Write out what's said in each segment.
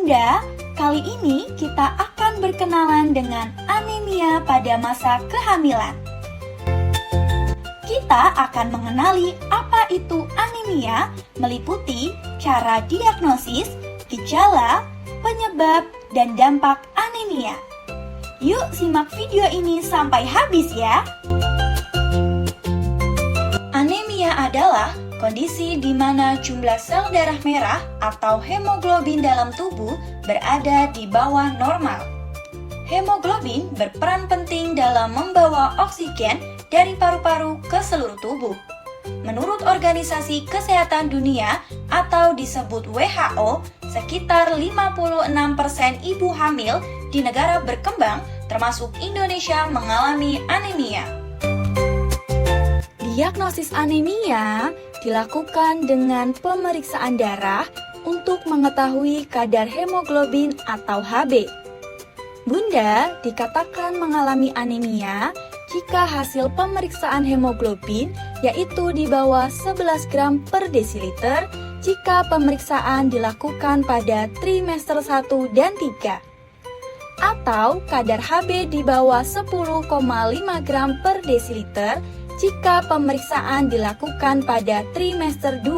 Bunda, kali ini kita akan berkenalan dengan anemia pada masa kehamilan. Kita akan mengenali apa itu anemia, meliputi cara diagnosis, gejala, penyebab, dan dampak anemia. Yuk simak video ini sampai habis ya. Anemia adalah kondisi di mana jumlah sel darah merah atau hemoglobin dalam tubuh berada di bawah normal. Hemoglobin berperan penting dalam membawa oksigen dari paru-paru ke seluruh tubuh. Menurut Organisasi Kesehatan Dunia atau disebut WHO, sekitar 56% ibu hamil di negara berkembang termasuk Indonesia mengalami anemia. Diagnosis anemia dilakukan dengan pemeriksaan darah untuk mengetahui kadar hemoglobin atau Hb. Bunda dikatakan mengalami anemia jika hasil pemeriksaan hemoglobin yaitu di bawah 11 gram per desiliter jika pemeriksaan dilakukan pada trimester 1 dan 3. Atau kadar Hb di bawah 10,5 gram per desiliter jika pemeriksaan dilakukan pada trimester 2.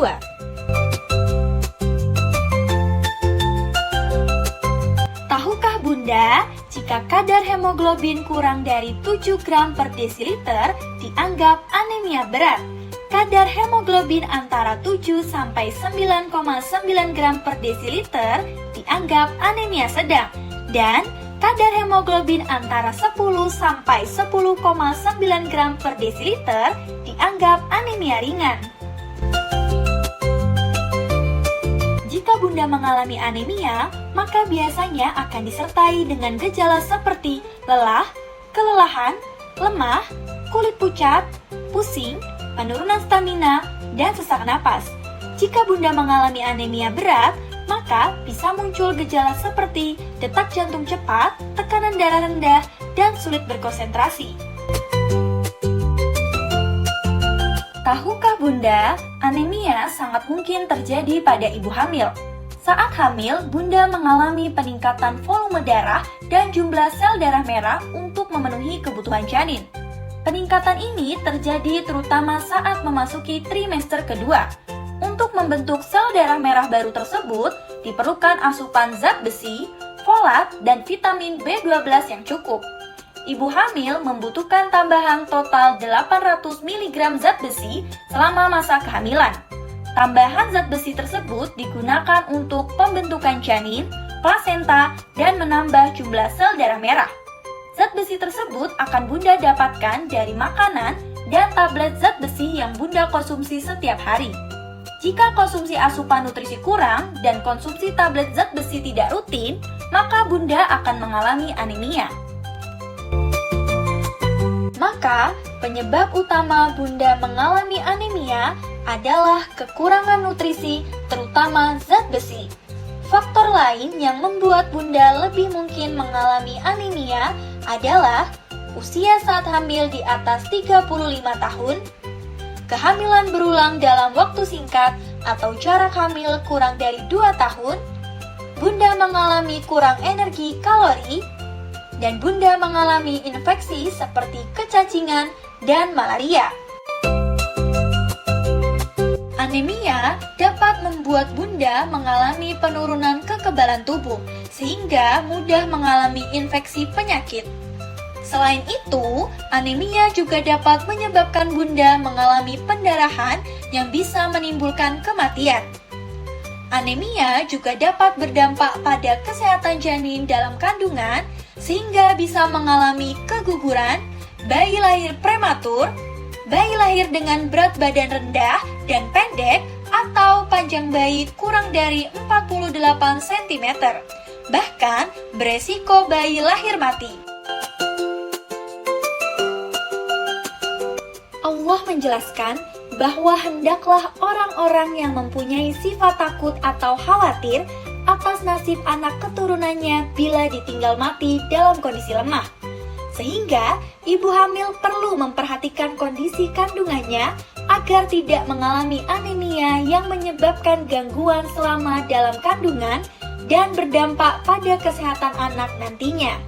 Tahukah Bunda, jika kadar hemoglobin kurang dari 7 gram per desiliter dianggap anemia berat. Kadar hemoglobin antara 7 sampai 9,9 gram per desiliter dianggap anemia sedang. Dan kadar hemoglobin antara 10 sampai 10,9 gram per desiliter dianggap anemia ringan. Jika Bunda mengalami anemia, maka biasanya akan disertai dengan gejala seperti lelah, kelelahan, lemah, kulit pucat, pusing, penurunan stamina, dan sesak napas. Jika Bunda mengalami anemia berat, maka bisa muncul gejala seperti detak jantung cepat, tekanan darah rendah, dan sulit berkonsentrasi. Tahukah Bunda, anemia sangat mungkin terjadi pada ibu hamil. Saat hamil, Bunda mengalami peningkatan volume darah dan jumlah sel darah merah untuk memenuhi kebutuhan janin. Peningkatan ini terjadi terutama saat memasuki trimester kedua. Untuk membentuk sel darah merah baru tersebut, diperlukan asupan zat besi, folat, dan vitamin B12 yang cukup. Ibu hamil membutuhkan tambahan total 800 mg zat besi selama masa kehamilan. Tambahan zat besi tersebut digunakan untuk pembentukan janin, plasenta, dan menambah jumlah sel darah merah. Zat besi tersebut akan Bunda dapatkan dari makanan dan tablet zat besi yang Bunda konsumsi setiap hari. Jika konsumsi asupan nutrisi kurang dan konsumsi tablet zat besi tidak rutin, maka Bunda akan mengalami anemia. Maka, penyebab utama Bunda mengalami anemia adalah kekurangan nutrisi, terutama zat besi. Faktor lain yang membuat Bunda lebih mungkin mengalami anemia adalah usia saat hamil di atas 35 tahun, kehamilan berulang dalam waktu singkat atau jarak hamil kurang dari 2 tahun, Bunda mengalami kurang energi kalori, dan Bunda mengalami infeksi seperti kecacingan dan malaria. Anemia dapat membuat Bunda mengalami penurunan kekebalan tubuh, sehingga mudah mengalami infeksi penyakit. Selain itu, anemia juga dapat menyebabkan Bunda mengalami pendarahan yang bisa menimbulkan kematian. Anemia juga dapat berdampak pada kesehatan janin dalam kandungan, sehingga bisa mengalami keguguran, bayi lahir prematur, bayi lahir dengan berat badan rendah dan pendek, atau panjang bayi kurang dari 48 cm. Bahkan, beresiko bayi lahir mati. Allah menjelaskan bahwa hendaklah orang-orang yang mempunyai sifat takut atau khawatir atas nasib anak keturunannya bila ditinggal mati dalam kondisi lemah. Sehingga ibu hamil perlu memperhatikan kondisi kandungannya agar tidak mengalami anemia yang menyebabkan gangguan selama dalam kandungan dan berdampak pada kesehatan anak nantinya.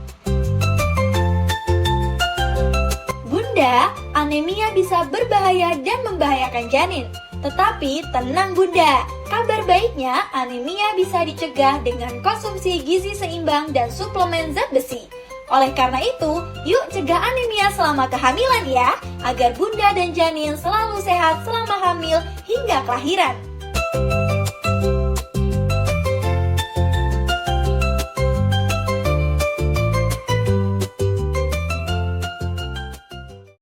Bunda, anemia bisa berbahaya dan membahayakan janin. Tetapi tenang Bunda, kabar baiknya anemia bisa dicegah dengan konsumsi gizi seimbang dan suplemen zat besi. Oleh karena itu, yuk cegah anemia selama kehamilan ya, agar Bunda dan janin selalu sehat selama hamil hingga kelahiran.